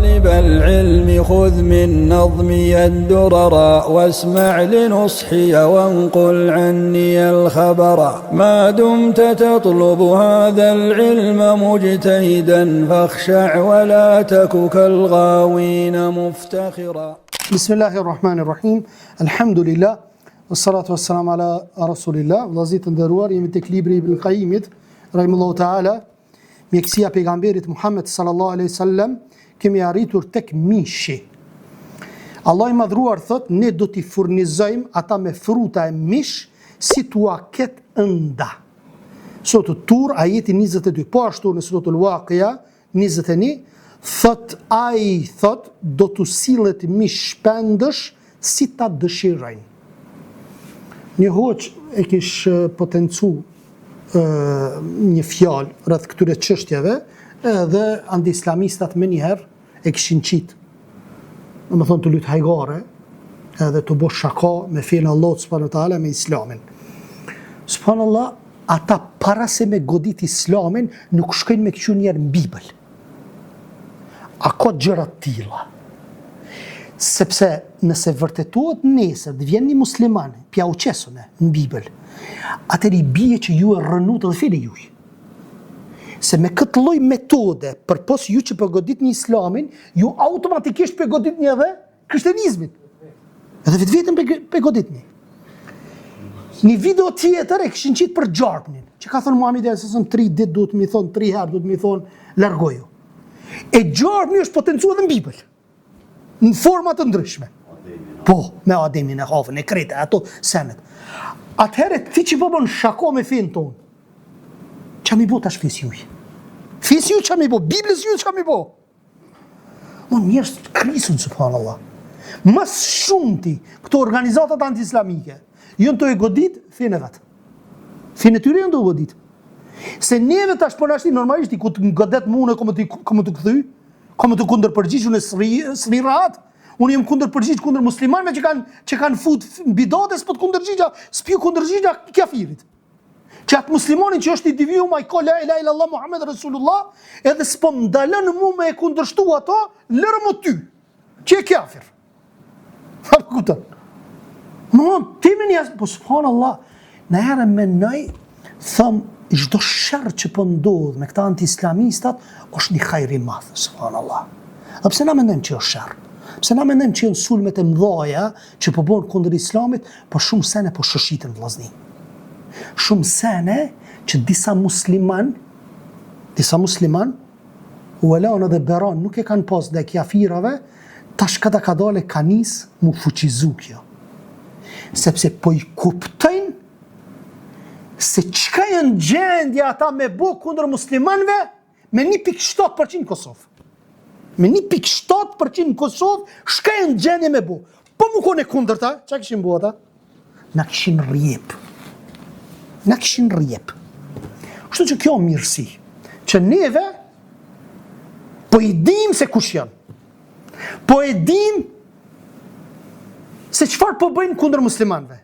طالب العلم خذ من نظمي الدرر واسمع لنصحي وانقل عني الخبر ما دمت تطلب هذا العلم مجتهدا فاخشع ولا تك كالغاوين مفتخرا. بسم الله الرحمن الرحيم. الحمد لله والصلاة والسلام على رسول الله. Vëllazit të nderuar, jemi tek libri Ibn Qayyimit rahimahullahu taala, mjekësia pejgamberit Muhammed sallallahu alaihi wasallam, kemi arritur tek mishi. Allah i madhruar thot, ne do t'i furnizojmë ata me fruta e mish si tua ket ënda. Sot Tur ajeti 22, po ashtu në suratul Waqia 21 thot, ai thot do t'u sillet mish shpendësh si ta dëshirojnë. Një hoq e kish potencu një fjalë rreth këtyre çështjeve, edhe anti-islamistat me njëherë e kishin qitë. Në më thonë të lutë hajgare, edhe të bo shaka me fjellë Allah subhanahu wa taala me islamin. Subhanallah, ata para se me godit islamin nuk shkojnë me këshu njerë në Bibël. A ka gjërat tilla? Sepse nëse vërtetohet nesër të vjen një musliman pja uqesune në Bibël, atëri bie që ju e rënut edhe fini juj. Se me këtë lloj metode, përpos ju që përgodit një islamin, ju automatikisht përgodit një edhe krishterizmin. Edhe vetë vetëm përgodit një. Një video tjetër e këshin qitë për gjarpnin, që ka thënë Muhamedi s.a.s. 3 ditë duhet mi thonë, 3 herë duhet mi thonë, largoju. E gjarpni është potencu edhe në Bibël, në format të ndryshme. Po, me Ademin e Havën, e Krete, ato senet. Atëherë ti që po bën shako me fen ton, qa mi bo tash fis juj? Fis juj qa mi bo? Biblës juj qa mi bo? Mo njerës të krisën, subhanallah. Mas shumëti këto organizatat anti-islamike, jënë të e godit, fen e vetë. Fen e tyre jënë të e godit. Se neve tash po nashti normalisht i ku të godet mune komë të këthy, komë të kundër përgjigj, unë e sri rahat, unë jem kundër përgjigj kundër muslimanve që kanë fut bidate, s'po të kundër gjigja, s'pju kundër gjigja kjafirit. Që atë muslimonin që është i diviju ma i ko la ilaha illallah Muhammed Rasulullah, edhe s'po më dalën mu me e kundërshtu ato, lërë më ty, që e kjafir. Ha për kutën. Më timin jasë, po subhanallah, në herë menoj, thëmë, çdo shërë që po ndodh me këta anti-islamistat është një hajri madh, subhanallah. A pse na mendojmë që është shërë? Pse na mendojmë që janë sulmet e mëdha që po bën kundër islamit, po shumë sene po shoshiten vllazni. Shumë sene që disa musliman uelan edhe beran nuk e kanë pas dhe kjafirave, tash kada ka dale kanis mu fuqizu kjo. Sepse po i kuptojnë se qka janë gjendja ata me bo kundër muslimanve me 1.7% Kosovë. Me 1.7% Kosovë, shka janë gjendje me bo. Po mu kone kundër ta, qa këshin bo ata? Na këshin rjep. Kështu që kjo mirësi, që neve po i dim se kush janë. Po i dim se qëfar po bëjnë kundër muslimanve.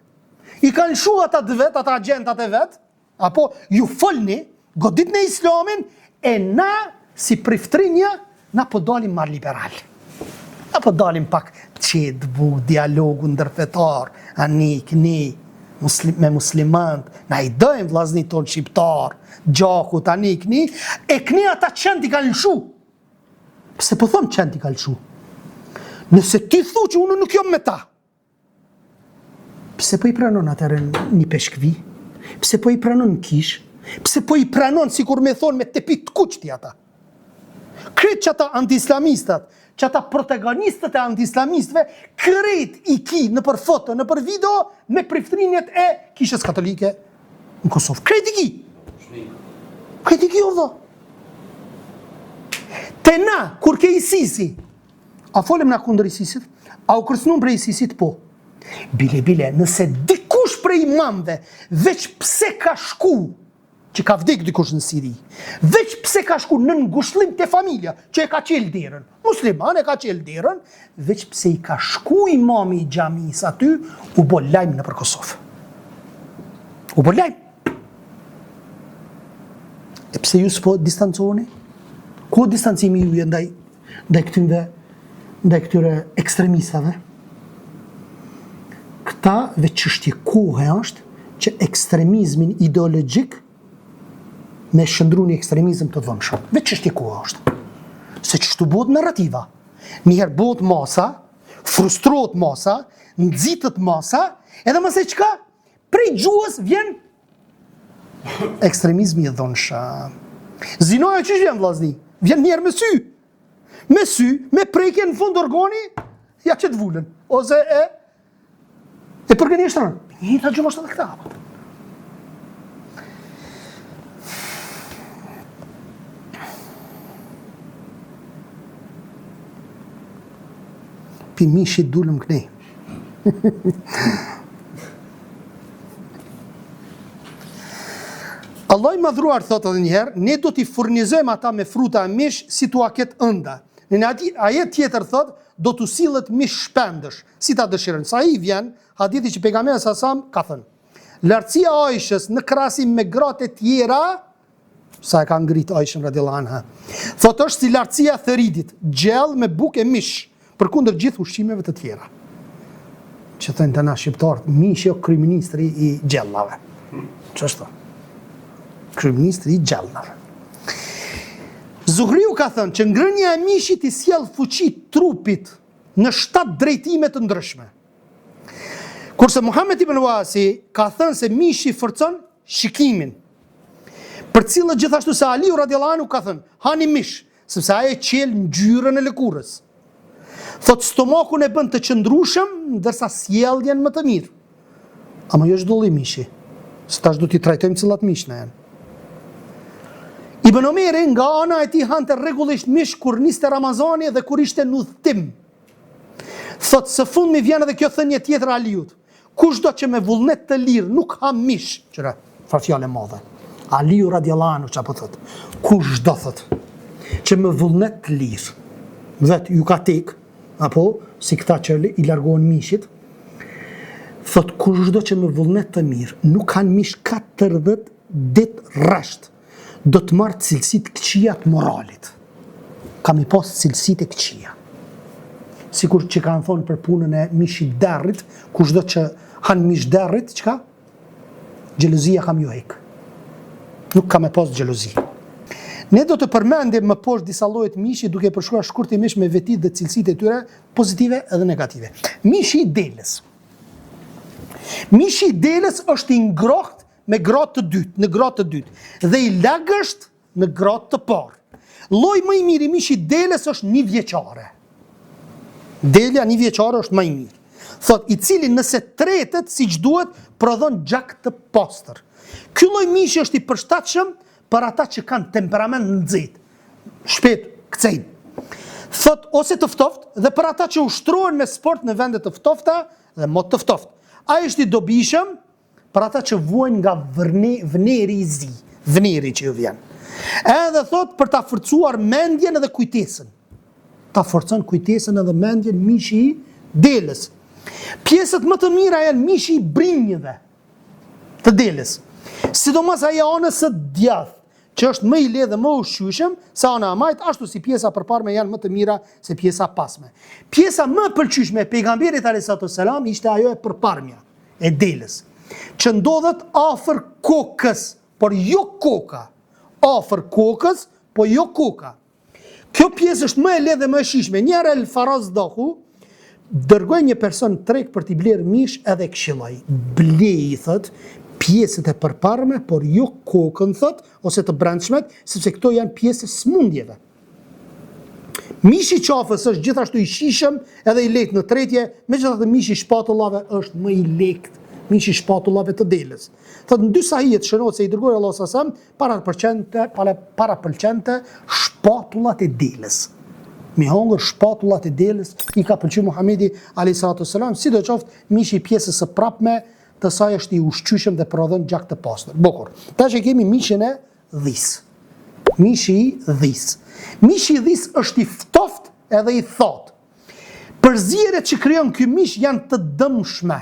I kanë shu ata të vetë, ata agentat e vetë, apo ju folni, godit në islamin, e na, si priftrinja, na po dalim mar liberal. Na po dalim pak qedbu, dialogu ndërfetar, anik, me muslimant, na i dojmë vllazni ton shqiptar, gjakut, anik, e këni ata qënë t'i kanë lëshu. Pse po thëmë qënë t'i kanë lëshu? Nëse ti thu që unë nuk jom me ta, pse po i pranon atërë një peshkvi? Pse po i pranon në kish? Pse po i pranon si kur me thonë me tepit të kuqti ata? Kretë që ata anti-islamistat, që ata protagonistët e anti-islamistve, kretë i ki në për foto, në për video, me priftrinjet e kishës katolike në Kosovë. Kretë i ki! Kretë i ki o dha! Te na, kur ke ISIS-i, a folem na kundër ISIS-it? A u kërcnum për ISIS-it? Po. Bile, nëse dikush prej imamve, veç pse ka shku, që ka vdek dikush në Siri, veç pse ka shku në ngushëllim të familja, që e ka qelë derën, musliman e ka qelë derën, veç pse i ka shku imami i xhamis aty, u bo lajmë në për Kosovë. U bo lajmë. E pse ju s'po distanconi? Ku distancimi ju ndaj ndaj këtyre ekstremistave. Këta veç çështje kohe është që ekstremizmin ideologjik me shëndru një ekstremizm të dhëmshëm. Veç çështje kohe është. Se çështu bëhet narrativa. Njëherë bëhet masa, frustrohet masa, nxitët masa, edhe mëse çka? Prej gjuhës vjen ekstremizmi i dhëmshëm. Zinoja çish vjen vllazni? Vjen njerë me sy. Me sy, me prekje në fund organi, ja që të vullën. Ose e përgënjeshtërën. Njëta gjumë është edhe këta. Pi mishit dulëm kënej. Allah i madhruar thotë edhe njëherë, ne do t'i furnizojmë ata me fruta e mish si t'ua ketë ënda. Në ajet tjetër thotë, do t'u sillet mish shpendësh, si ta dëshirën. Sa i vjen, hadithi që pejgamberi sasam ka thënë, lartësia Aishës në krahasim me gratë e tjera, sa e ka ngrit Aishën radhiyallahu anha, thotë është si lartësia e theridit, gjell me bukë e mish, përkundër gjithë ushqimeve të tjera. Që thënë të na shqiptarët, mish jo kryeministri i gjellave. Ç'është? Kryeministri i gjellave. Zuhriu ka thënë që ngrënia e mishit i sjell fuqi trupit në 7 drejtime të ndryshme. Kurse Muhammed ibn Wasi ka thënë se mishi forcon shikimin. Për cilët gjithashtu se Aliu radhiyallahu anhu ka thënë, hani mish, sepse ai e qel ngjyrën e lëkurës. Thot stomakun e bën të qëndrueshëm, ndërsa sjelljen më të mirë. Ama jo çdo lloj mishi. S'tash do t'i trajtojmë cilat mish na janë. Ibn Omeri nga ana e tij hante rregullisht mish kur niste Ramazani dhe kur ishte në udhtim. Thot së fundmi vjen edhe kjo thënie tjetër e Aliut. Kushdo që me vullnet të lirë nuk ha mish, qëra far fjalë e madhe. Aliu radhiyallahu anhu çapo thot. Kushdo thot që me vullnet të lirë, vet ju ka tek, apo si këta që i largohen mishit, thot kushdo që me vullnet të mirë, nuk kanë mish 40 ditë rresht, do të marrë cilësit këqija të moralit. Kam i pas cilësit e këqija. Sikur që kanë thonë për punën e mishit derrit, kushdo që hanë mish derrit, çka? Xhelozia kam ju hek. Nuk kam e pas xhelozi. Ne do të përmendim më poshtë disa lloje të mishit duke përshkruar shkurtimisht me vetit dhe cilësitë e tyre pozitive edhe negative. Mishi i delës. Mishi i delës është i ngrohtë me gratë të dytë, në gratë të dytë, dhe i lagësht në gratë të parë. Lloji më i mirë i mishit delës është 1 vjeçare. Delja 1 vjeçare është më i mirë. Thot, i cili nëse tretet siç duhet, prodhon gjak të pastër. Ky lloj mishi është i përshtatshëm për ata që kanë temperament nxehtë, shpejt kthejnë. Thot, ose të ftoft dhe për ata që ushtrohen me sport në vende të ftofta dhe mod të ftoft. Ai është i dobishëm për ata që vuajnë nga vneri i zi, vneri që ju vjen. Edhe thot për ta forcuar mendjen edhe kujtesën. Ta forcon kujtesën edhe mendjen mishi i delës. Pjesët më të mira janë mishi i brinjëve të delës. Sidomos ajo anës së djathtë, që është më i lehtë dhe më ushqyeshëm se ana e majt, ashtu si pjesa përparme janë më të mira se pjesa pasme. Pjesa më e pëlqyeshme e pejgamberit alayhis salam ishte ajo e përparmja e delës, që ndodhet afër kokës, por jo koka. Afër kokës, po jo koka. Kjo pjesë është më e lehtë dhe më e shijshme. Njëherë El Farazdahu dërgoi një person treg për t'i blerë mish edhe këshilloi. Blej, thot, pjesët e përparme, por jo kokën, thot, ose të brendshmet, sepse këto janë pjesë e smundjeve. Mishi i qafës është gjithashtu i shijshëm edhe i lehtë në tretje, megjithatë mishi i shpatullave është më i lehtë. Mishi i shpatullave të delës. Thot, në dy sahijet shënohet se i dërgoi Allahu sallallahu para pëlqente shpatullat e delës. Mi hongër shpatullat e delës i ka pëlqyer Muhamedi alayhi salatu wasalam, sidoqoftë mishi i pjesës së prapme të saj është i ushqyeshëm dhe prodhon gjak të pastër. Bukur. Tash e kemi mishin e dhis. Mishi i dhis. Mishi i dhis është i ftoftë edhe i thotë. Përzierjet që krijon ky mish janë të dëmshme.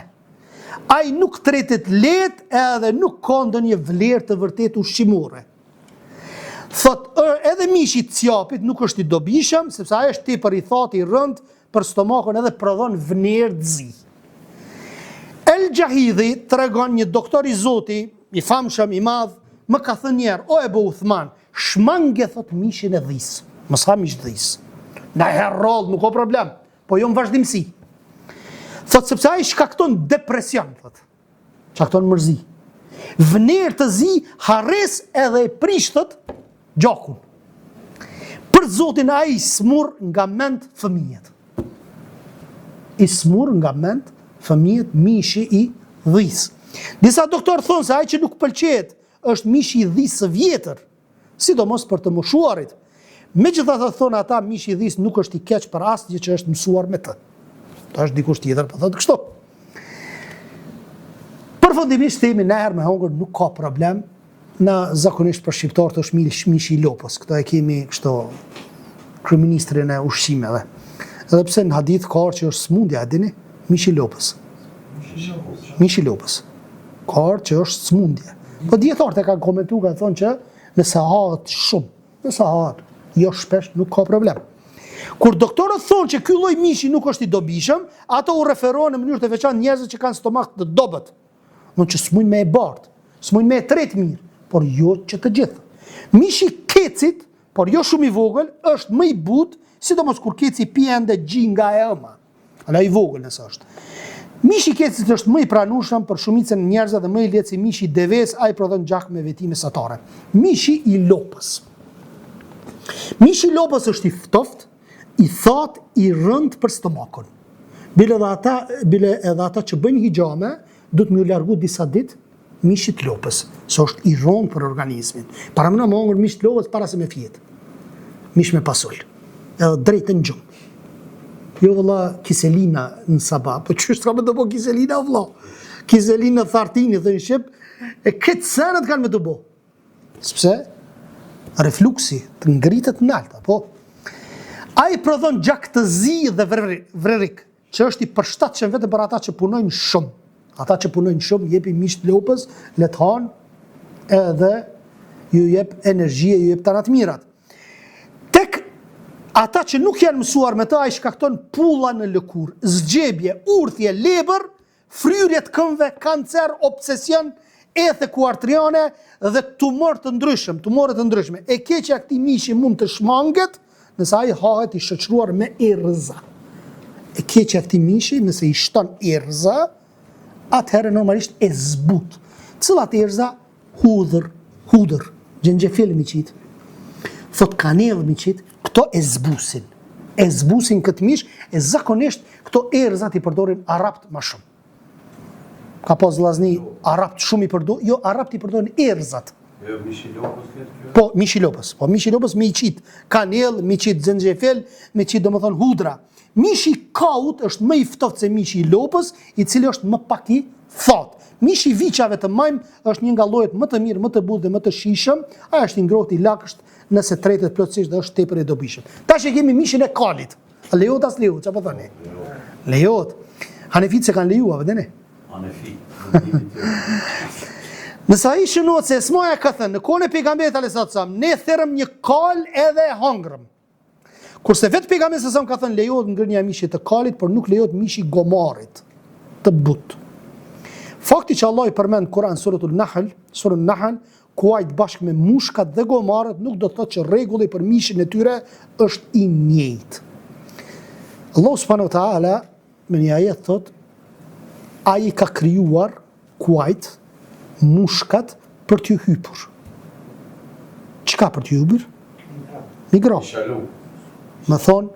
Ai nuk tretet lehtë edhe nuk ka ndonjë vlerë të vërtetë ushqimore. Thot, edhe mishi i cjapit nuk është i dobishëm, sepse ai është tepër i thatë, i rënd për stomakun edhe prodhon vnerëzi. El Gjahidhi tregon një doktor i Zoti, i famshëm, i madh, më ka thënë njerë, o Ebu Uthman, shmange thot mishin e dhis. Mos ha mish dhis. Na herroll, nuk ka problem, po jo në vazhdimsi. Thot sepse ai shkakton depresion, thot. Shkakton mërzi. Vnerë të zi harres edhe e prishtët gjakun. Për Zotin ai smur nga mend fëmijët. I smur nga mend fëmijët mishi i dhis. Disa doktorë thonë se ai që nuk pëlqejet është mishi i dhis së vjetër, sidomos për të moshuarit. Megjithatë thonë ata mishi i dhis nuk është i keq për asgjë që është mësuar me të. Ta është dikush tjetër, po thotë kështu. Përfundimisht themi nëherë me hongër nuk ka problem. Na zakonisht për shqiptarët është mishi i lopës. Këto e kemi kështu kryeministrin e ushqimeve. Edhe pse në hadith ka që është smundja, e dini? Mishi i lopës. Mishi i lopës. Ka që është smundje. Po dietarët e kanë komentuar, kanë thonë që nëse hahet shumë, nëse hahet jo shpesh nuk ka problem. Kur doktorët thonë që ky lloj mishi nuk është i dobishëm, ato u referohen në mënyrë të veçantë njerëzve që kanë stomak të dobët. Mund që s'mujnë me e bartë, s'mujnë me e tret mirë, por jo që të gjithë. Mishi kecit, por jo shumë i vogël, është më i butë, sidomos kur keci pije ende gjin nga e ëma. Ala i vogël nëse është. Mishi kecit është më i pranueshëm për shumicën e njerëzve dhe më i lehtë si mishi i deves, ai prodhon gjak me vetime satare. Mishi i lopës. Mishi i lopës është i ftoftë, i thatë, i rënd për stomakun. Bile edhe ata që bëjnë hijame, du të më largu disa ditë mishit lopës, se është i rënd për organizmin. Para mëna më hongër mishit lopës para se me fjetë. Mish me pasull. Edhe drejtë në gjumë. Jo vëlla kiselina në sabah, po që është ka me të bo kiselina vëlla? Kiselina thartini dhe në Shqip, e këtë senët kanë me të bo. Sepse refluksi të ngritet në alta, po. A i prodhon gjak të zi dhe vrerik, që është i përshtatshëm vetëm për ata që punojnë shumë. Ata që punojnë shumë, jepi misht lopës, le të hanë edhe ju jep energjie, ju jep tanat mirat. Tek ata që nuk janë mësuar me të, ai shkakton pulla në lëkur, zgjebje, urthje, lebër, fryrje të këmbëve, kancer, obsesion, ethe kuartriane dhe tumorë të ndryshme. E keqja këtij mishi mund të shmanget nëse ai hahet i shoqëruar me erza. E keqja këtij mishi nëse i shton erza, atëherë normalisht e zbut. Cilat erza? Hudër, gjenxhefil miqit, thot kanell miqit, këto e zbusin. E zbusin këtë mish, e zakonisht këto erzat i përdorin arabt më shumë. Ka pas vllazni arabt shumë i përdorin, jo arabt i përdorin erzat. Jo, mishi lopës këtë kjo? Po, mishi lopës me i qit kanell, me i qit xhenxhefil, me i qit domethënë hudra. Mishi kaut është më i ftoftë se mishi i lopës, i cili është më pak i thatë. Mishi i viçave të majm është një nga llojet më të mirë, më të butë dhe më të shijshëm. Ai është i ngrohtë, i lakësht, nëse tretet plotësisht dhe është tepër i dobishëm. Tash e kemi mishin e kalit. A lejohet as lejohet, çfarë po thoni? Lejohet. Hanefit se kanë lejuar, vëdeni? Hanefit. Nësa ai shënohet se Esmaja ka thënë, në kohën e pejgamberit alayhis salam, ne therrëm një kal edhe e hëngrëm. Kurse vetë pejgamberi sa ka thënë lejohet ngrënia e mishit të kalit, por nuk lejohet mishi i gomarit të but. Fakti që Allah i përmend Kur'an surën Nahl, kuajt bashkë me mushkat dhe gomarët, nuk do të thotë që rregulli për mishin e tyre është i njëjtë. Allah subhanahu wa taala me një ajet thotë, ai ka krijuar kuajt, mushkat për t'ju hypur. Çka për t'ju hypur? Migro. Më thonë,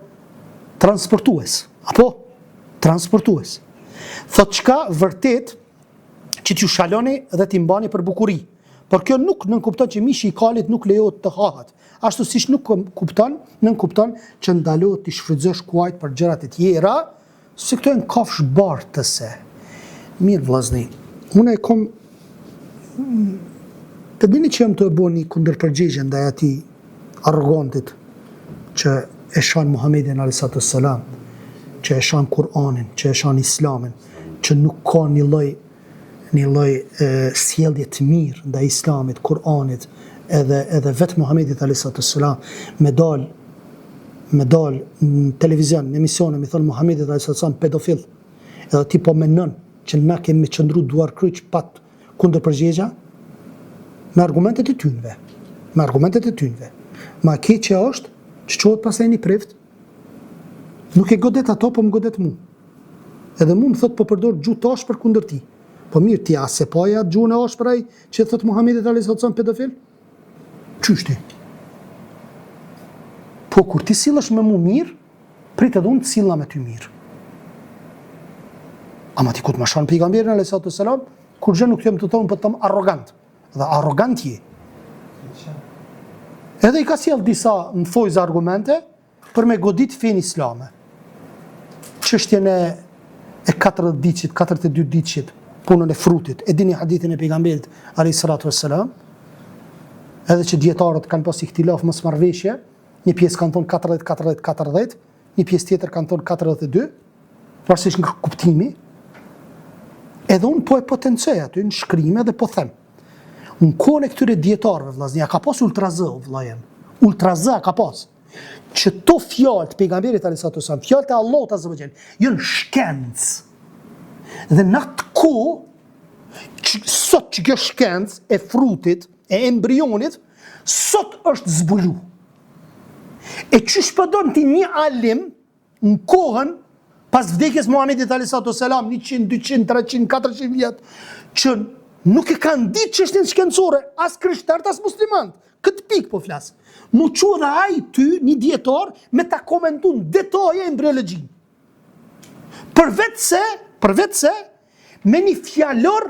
transportues. Apo? Transportues. Thot çka vërtet që t'ju shaloni dhe t'i mbani për bukuri. Por kjo nuk nënkupton që mishi i kalit nuk lejohet të hahet. Ashtu siç nuk nënkupton që ndalohet t'i shfrytëzosh kuajt për gjërat e tjera, se këto janë kafsh bartëse. Mirë vllazni, unë e kom të dini që jam të e bo një kundërpërgjigje ndaj atij arrogantit që e shan Muhammedin a.s. që e shan Kur'anin, që e shan Islamin, që nuk ka një lloj sjellje të mirë ndaj Islamit, Kur'anit, edhe vetë Muhamedit a.s. me dal në televizion, në emisione, me thonë Muhamedit a.s. pedofil, edhe ti po menon që na kemi qëndru duar kryq pat kundër përgjigja, me argumentet e tynve. Ma keqja është që qohet pasaj një prift, nuk e godet ato, po më godet mu. Edhe mu më thot po përdor gjuhë të ashpër kundër ti. Po mirë, ti a se paja gjuhën e ashpëraj që thot Muhamedit a.s. pedofil? Qyshti? Po kur ti sillesh me mu mirë, prit edhe unë të silla me ty mirë. Ama ti ku të më shanë pejgamberin a.s. kur gjë nuk jem të thonë për të më arrogant. Dhe arrogant je. Edhe i ka sjell disa në fojzë argumente për me godit fen islame. Çështjen e 40 ditësit, 42 ditësit, punën e frutit. E dini hadithin e pejgamberit a.s. Edhe që dietarët kanë pas ihtilaf mos marrëveshje, një pjesë kanë thonë 40, një pjesë tjetër kanë thonë 42, varësisht nga kuptimi. Edhe unë po e potencoj aty në shkrime dhe po them. Në kohën e këtyre dietarëve vllazni, ka pas ultrazë vllajem. Ultrazë ka pas. Që to fjalë të pejgamberit a.s. fjalët e Allahut azza wa jall, janë shkencë. Dhe në atë kohë, sot që kjo shkencë e frutit, e embrionit, sot është zbulu. E qysh përdon ti një alim në kohën pas vdekjes Muhamedit a.s. 100, 200, 300, 400 vjet, që nuk e kanë ditë çështjen shkencore, as krishterët, as muslimanët. Këtë pikë po flas. Mu quë dhe ai ty, një dietar, me ta komentun detaje embriologjinë. Përveç se, me një fjalor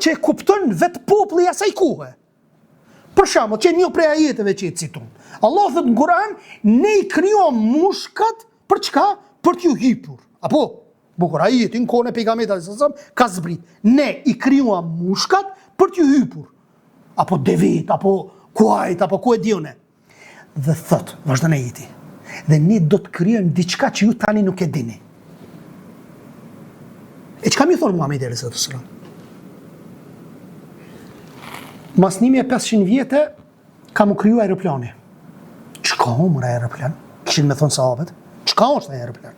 që e kupton vetë populli asaj kohe. Për shembull, që një prej ajeteve që e citon. Allah thot në Kur'an, ne i krijuam mushkat për çka? Për t'ju hipur. Apo, bukur ajeti në kohën e pejgamberit sallallahu ka zbrit. Ne i krijuam mushkat për t'ju hipur. Apo devet, apo kuajt, apo ku e diune. Dhe thot, vazhdon ajeti. Dhe ne do të krijojmë diçka që ju tani nuk e dini. E çka më thon Muhamedi sallallahu alaihi wasallam? Mas 1500 vjetë ka mu kriju aeroplani. Çka omër aeroplan? Kishin me thonë sahabët. Çka është aeroplan?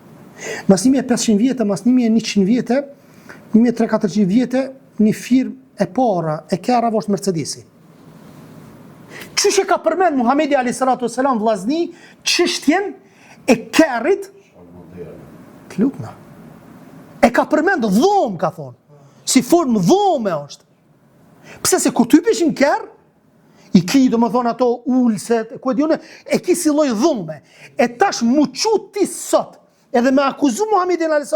Mas 1500 vjetë, mas 1100 vjetë, 1300-400 vjetë, një firmë e para e kjara është Mercedesi. Qysh e ka përmend Muhamedi a.s. vllazni çështjen e kerrit të lutna. E ka përmend dhomë, ka thonë. Si formë dhome është. Pse se kur ty peshin kerr, i ki do më thonë ato ulset, ku e dione, e ki si lloj dhume. E tash mu qut ti sot, edhe me akuzu Muhamedit a.s.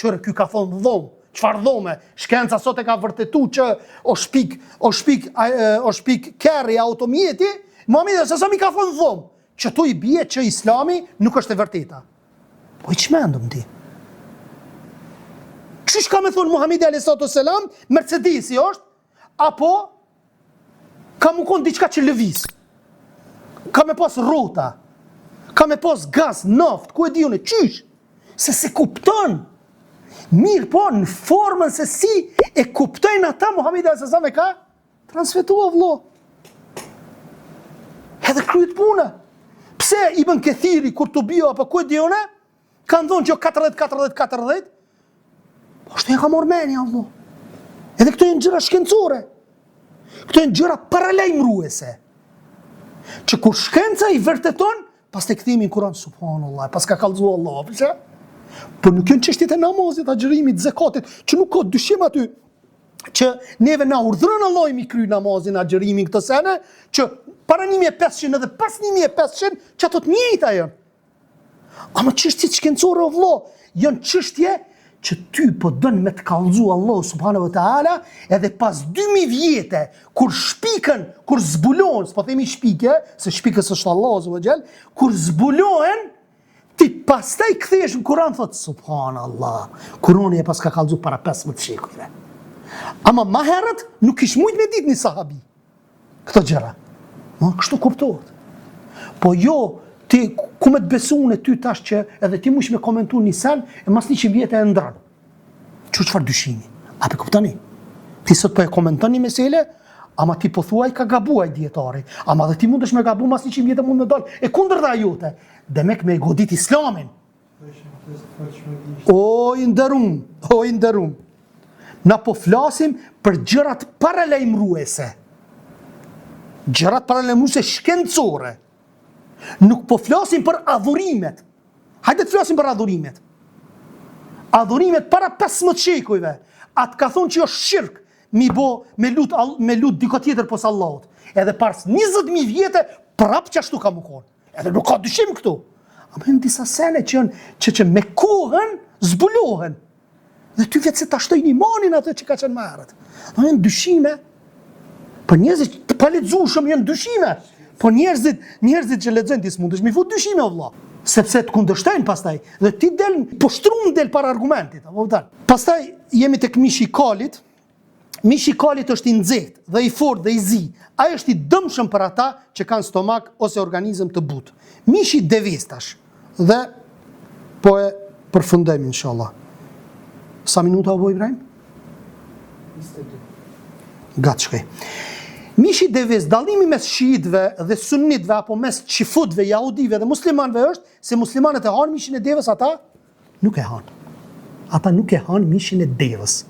Qërë ky ka thonë dhume, çfarë dhume? Shkenca sot e ka vërtetu që o shpik kerri automjeti, Muhamedi a.s. mi ka thonë dhume, që tu i bie që Islami nuk është e vërteta. Po i çmendëm ti. Qysh ka me thonë Muhamedi a.s. Mercedesi është, apo ka mu konë diçka që lëviz, ka me pas rrota, ka me pas gaz, naft, ku e diune, qysh? Se kupton, mirë po në formën se si e kuptojnë ata Muhamedi a.s. me ka transmetua vëllo. Edhe kryet puna. Pse Ibn Kathiri, kur të bio, apo ku e diune, kanë thonë që 40, po shtë e ka morë menja vëllo. Edhe këto janë gjëra shkencore. Këto janë gjëra paralajmëruese. Që kur shkenca i vërteton, pas të kthimi në Kur'an, subhanallah, pas ka kallëzuar Allah, pëlqen? Po nuk janë çështjet e namazit, agjërimit, zakatit, që nuk ka dyshim aty që neve na urdhëron Allah mi kry namazin, agjërimin këtë sene, që para 1500 edhe pas 1500 që ato të njëjta janë. Ama çështjet shkencore o vëlla, janë çështje që ty po dën me të kallëzu Allah subhanahu wa ta'ala, edhe pas 2000 vjete, kur shpikën, kur zbulohen, s'po themi shpike, se shpikës është Allah azza wa jall, kur zbulohen, ti pastaj kthesh në Kur'an, thot subhanallah, Kur'ani e pas ka kallëzu para 15 shekujve. Ama ma herët nuk ish mujt me dit një sahabi këto gjëra. Ma kështu kuptohet. Po jo, ti ku me të besun e ty tash që edhe ti mush me komentu një sen, e mas 100 vjetë e ndran. Çfarë dyshimi? A pe kuptani? Ti sot po e komenton një mesele, ama ti po thuaj ka gabuaj dietari. Ama dhe ti mundesh me gabu mas 100 vjetë mund me dal. E kundërta jote. Demek me godit islamin. O i ndërum. Na po flasim për gjërat paralajmëruese. Gjërat paralajmëruese shkencore. Nuk po flasim për adhurimet. Hajde të flasim për adhurimet. Adhurimet para 15 shekujve. Atë ka thonë që është shirk me lut diko tjetër pos Allahut. Edhe pas 20.000 vjetë prap që ashtu ka më konë. Edhe nuk ka dyshim këtu. Ama në disa sene që me kohën zbulohen. Dhe ty vetë se të ashtojnë imanin atë që ka qenë më herët. Dhe janë dyshime. Për njerëzit të paletzushëm janë dyshime. Po njerëzit që lexojnë ti s'mundesh mi fut dyshime o vëlla. Sepse të kundërshtojnë pastaj. Dhe ti poshtrum del para argumentit. Pastaj jemi tek mishi i kalit. Mishi i kalit është i nxehtë dhe i fortë dhe i zi. Ai është i dëmshëm për ata që kanë stomak ose organizëm të butë. Mishi i devestash. Dhe po e përfundojmë inshallah. Sa minuta apo Ibrahim? 22. Gatshkej. Mishi i deves, dallimi mes shiitëve dhe sunnitëve apo mes çifutëve, jahudive dhe muslimanëve është se muslimanët e hanë mishin e devës, ata nuk e hanë. Ata nuk e hanë mishin e devës.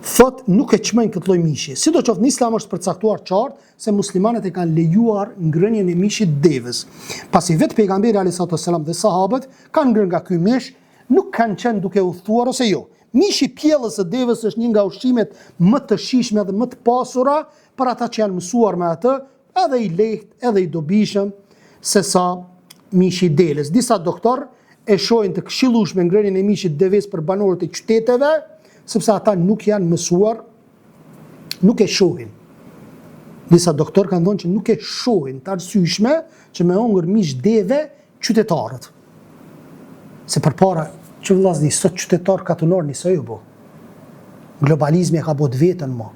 Thot nuk e çmojnë këtë lloj mishi. Sidoqoftë në Islam është përcaktuar qartë se muslimanët e kanë lejuar ngrënien e mishit devës. Pasi vetë pejgamberi alayhisalatu wasalam dhe sahabët kanë ngrënë nga ky mish, nuk kanë qenë duke u thuar ose jo. Mishi pjellës së devës është një nga ushqimet më të shijshme dhe më të pasura për ata që janë mësuar me atë, edhe i lehtë, edhe i dobishëm, se sa mishi i delës. Disa doktor e shohin të këshillueshme ngrënien e mishit devës për banorët e qyteteve, sepse ata nuk janë mësuar, nuk e shohin. Disa doktor kanë thonë që nuk e shohin të arsyeshme që me hongër mish deve qytetarët. Se përpara që vllazni sot qytetar katunor nisoj u bo. Globalizmi e ka bot vetën mo.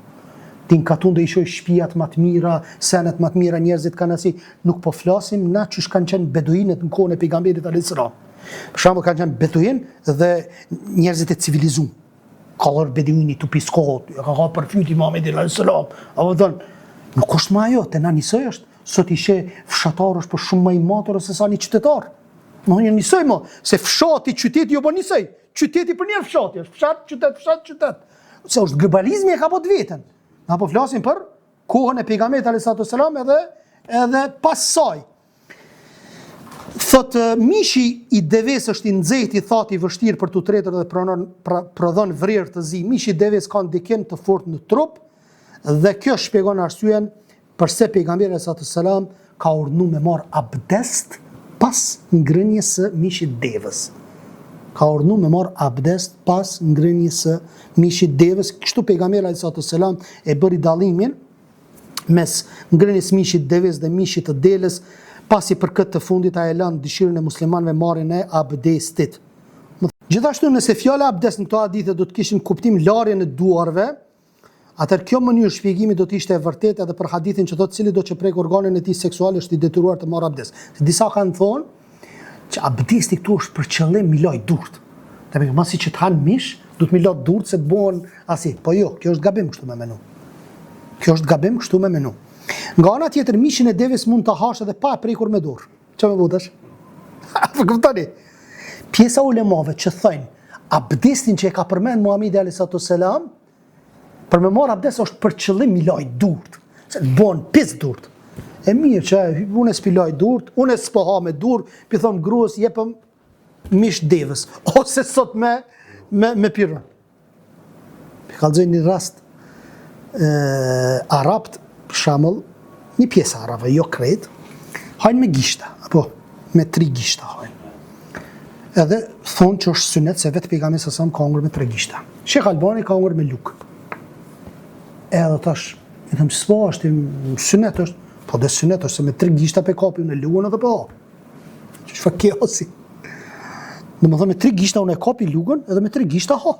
Tin katun do i shoj shtëpiat më të mira, senet më të mira, njerëzit kanë asi. Nuk po flasim na çish kanë qenë beduinët në kohën e pejgamberit alayhis salam. Për shembull kanë qenë beduin dhe njerëzit e civilizuar. Ka orë beduini tu piskot, ka përfyti Muhamedit alayhis salam. Apo thon, nuk është më ajo, te na nisoj është. Sot ishe fshatar është për shumë më i matur se sa një qytetar. Më një nisoj mo, se fshati, qyteti jo po nisoj. Qyteti për njerë fshati është, fshat, qytet. Se është globalizmi e ka bot vetën. Na po flasim për kohën e pejgamberit alayhisalatu wasalam edhe pas saj. Thot mishi i deves është i nxehtë, i thatë, i vështirë për tu tretër dhe prodhon vrerë të zi. Mishi i deves ka ndikim të fortë në trup dhe kjo shpjegon arsyen përse pejgamberi alayhisalatu wasalam ka urdhëruar me marr abdest pas ngrënies së mishit devës. Ka urdhëruar me marr abdest pas ngrënies së mishit devës. Kështu pejgamberi alayhisalatu wasalam e bëri dallimin mes ngrënies mishit devës dhe mishit të delës, pasi për këtë të fundit ai e lën dëshirën e muslimanëve marrjen e abdestit. Gjithashtu nëse fjala abdest në këto hadithe do të kishin kuptim larjen e duarve, atëherë kjo mënyrë shpjegimi do të ishte e vërtetë edhe për hadithin që thotë cili do të prek organin e tij seksual është i detyruar të marrë abdest. Disa kanë thonë që abdesti këtu është për qëllim mi laj durt. Dhe me masi që të hanë mish, du të mi laj durt se të bëhen asi. Po jo, kjo është gabim kështu me menu. Kjo është gabim kështu me menu. Nga ana tjetër mishin e devës mund ta hash edhe pa e prekur me dorë. Çfarë më botash? Po kuptoni. Pjesa ulemave që thënë abdestin që e ka përmend Muhamedi alayhisalatu wasalam, për me marr abdest është për qëllim mi laj durt, se të bon pis durt. E mirë që unë s'pi laj durt, unë s'po ha me durt, pi thom gruas jepëm mish devës, ose sot me pirën. Kallëzoj një rast arabt, për shembull, një pjesë arabe, jo krejt, hajnë me gishta, apo me 3 gishta hajnë. Edhe thonë që është sunet se vetë pejgamberi sa ka hongër me 3 gishta. Shekh Albani ka hongër me luk. Edhe tash, i thëmë që s'po është, sunet është, po dhe sunet është se me 3 gishta pe kapi unë e lugën edhe po. Që fa keosi. Dhe më thëmë me 3 gishta unë e kapi lugën edhe me 3 gishta ho.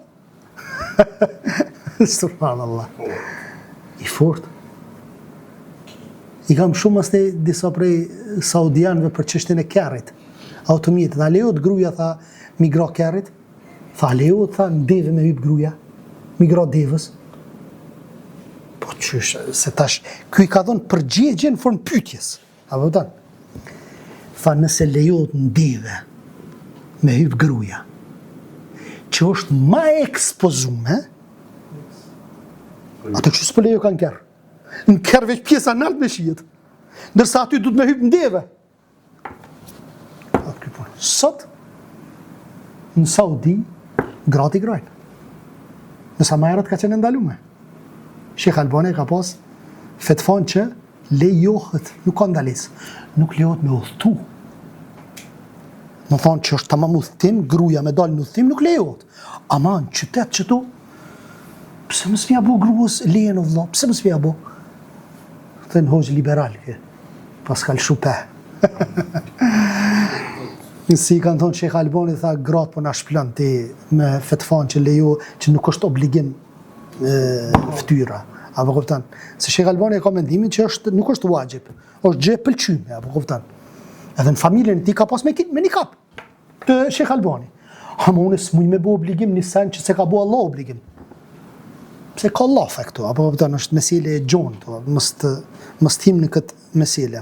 Subhanallah. I fort. I kam shumë as disa prej saudianëve për çështjen e kerrit. Automjet, tha lejohet gruaja tha migra kerrit. Tha lejohet tha ndeve me hyp gruaja. Migra devës. qysh, se tash, ky I ka dhënë përgjigje në formë pyetjes. Apo kupton? Tha nëse lejohet ndeve me hyp gruaja, që është ma ekspozume, ato që s'po lejo kanë kerr. Në kerr veç pjesa nalt me shihet. Ndërsa aty duhet me hyp ndeve. Sot, në Saudi, grati grajnë. Nësa ma herët ka qenë ndalume. Shekh Albani ka pas fetfan që lejohet, nuk ka ndales, nuk lejohet me udhëtu. Më thonë që është tamam udhëtim, gruaja me dalë në udhëtim, nuk lejohet. Ama në qytet që tu, pse mos m'ja bo gruas lejen o vëlla, pse mos m'ja bo? Thënë hoxh liberal, Pascal Shupe. Si kanë thonë Shekh Albani, tha gratë po na shplën ti me fetfan që lejo, që nuk është obligim ftyra. Apo kupton? Se Shekh Albani ka mendimin që nuk është wajib, është gjë pëlqyme, apo kupton? Edhe në familjen e tij ka pas me nikap të Shekh Albani. Ama unë s'muj me bo obligim një sen që se ka bo Allah obligim. Pse ka Allah fe këto, apo kupton, është mesele e gjonë, mës tim në këtë mesele.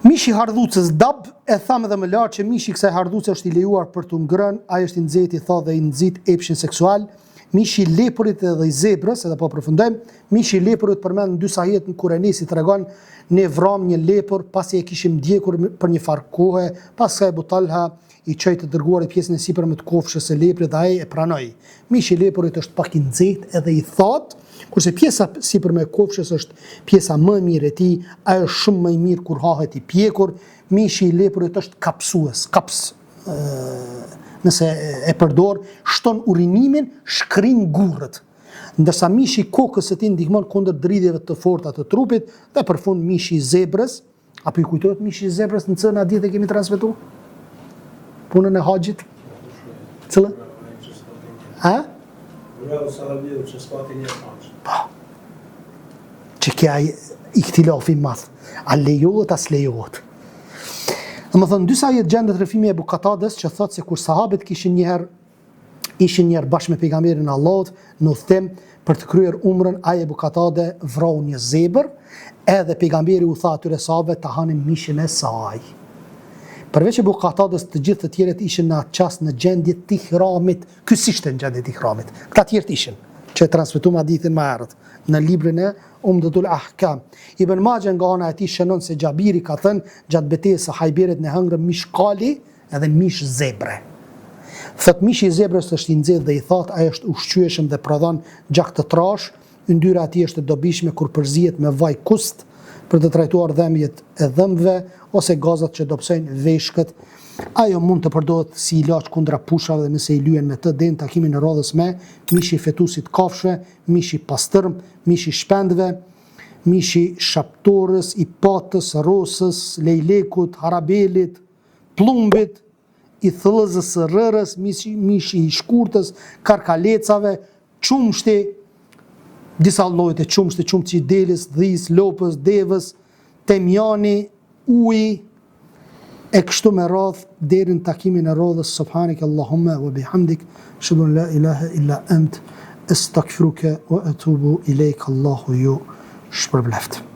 Mishi hardhucës dab, e thamë dhe më lartë që mishi kësaj hardhuce është I lejuar për të ngrën, ai është I nxehtë, I tha dhe I nxit epshin seksual. Mishi I lepurit dhe I zebrës, edhe po përfundojmë, mishi I lepurit përmend në dy sahihet në Kuranesi tregon ne vram një lepur pasi e kishim ndjekur për një farë kohe, pastaj Abu Talha I çoi të dërguarit pjesën e sipërme të kofshës së leprit dhe ai e pranoi. Mishi I lepurit është pak I nxehtë edhe I thatë, kurse pjesa sipërme e kofshës është pjesa më e mirë e tij, ajo është shumë më e mirë kur hahet I pjekur. Mishi I lepurit është kapsues, nëse e përdor, shton urinimin, shkrin gurrët. Ndërsa mishi I kokës së tij ndihmon kundër dridhjeve të forta të trupit, dhe për fund mishi I zebrës, apo I kujtohet mishi I zebrës në cëna ditë kemi transmetuar? Punën e haxhit? Cëllë? Ha? Që kja I këti lafi madh. A lejohet, as lejohet. Më thënë, dy sahihet gjendet rrëfimi e Ebu Katades që thotë se kur sahabët ishin njëherë bashkë me pejgamberin Allahut në udhëtim për të kryer umrën, ai Ebu Katade vrau një zebër, edhe pejgamberi u tha atyre sahabëve ta hanin mishin e saj. Përveç Ebu Katades, të gjithë të tjerët ishin në atë çast në gjendje të ihramit. Ky s'ishte në gjendje të ihramit. Këta tjerët ishin, që e transmetuam hadithin më herët në librin e Umdatul Ahkam. Ibn Majah nga ana e tij shënon se Xhabiri ka thënë gjatë betejës së Hajberit ne hëngrëm mish kali edhe mish zebre. Thot mishi I zebrës është I nxehtë dhe I thatë, ai është ushqyeshëm dhe prodhon gjak të trash, yndyra e tij është e dobishme kur përzihet me vaj kust për të trajtuar dhëmjet e dhëmbëve ose gazat që dobësojnë veshkët. Ajo mund të përdoret si ilaç kundra pushave dhe nëse I lyen me të deri në takimin e radhës me mishi fetusit kafshë, mishi pastërm, mishi shpendëve, mishi shaptorës, I patës, rosës, lejlekut, harabelit, plumbit, I thëllëzës së rërës, mishi I shkurtës, karkalecave, qumshti, disa llojet e qumshtit, qumshti I delis, dhis, lopës, devës, temjani, uji, e kështu me radhë deri në takimin e radhës. Subhanak Allahumma wa bihamdik, ashhadu an la ilaha illa ant, astaghfiruka wa atubu ilaik. Allahu ju shpërbleft.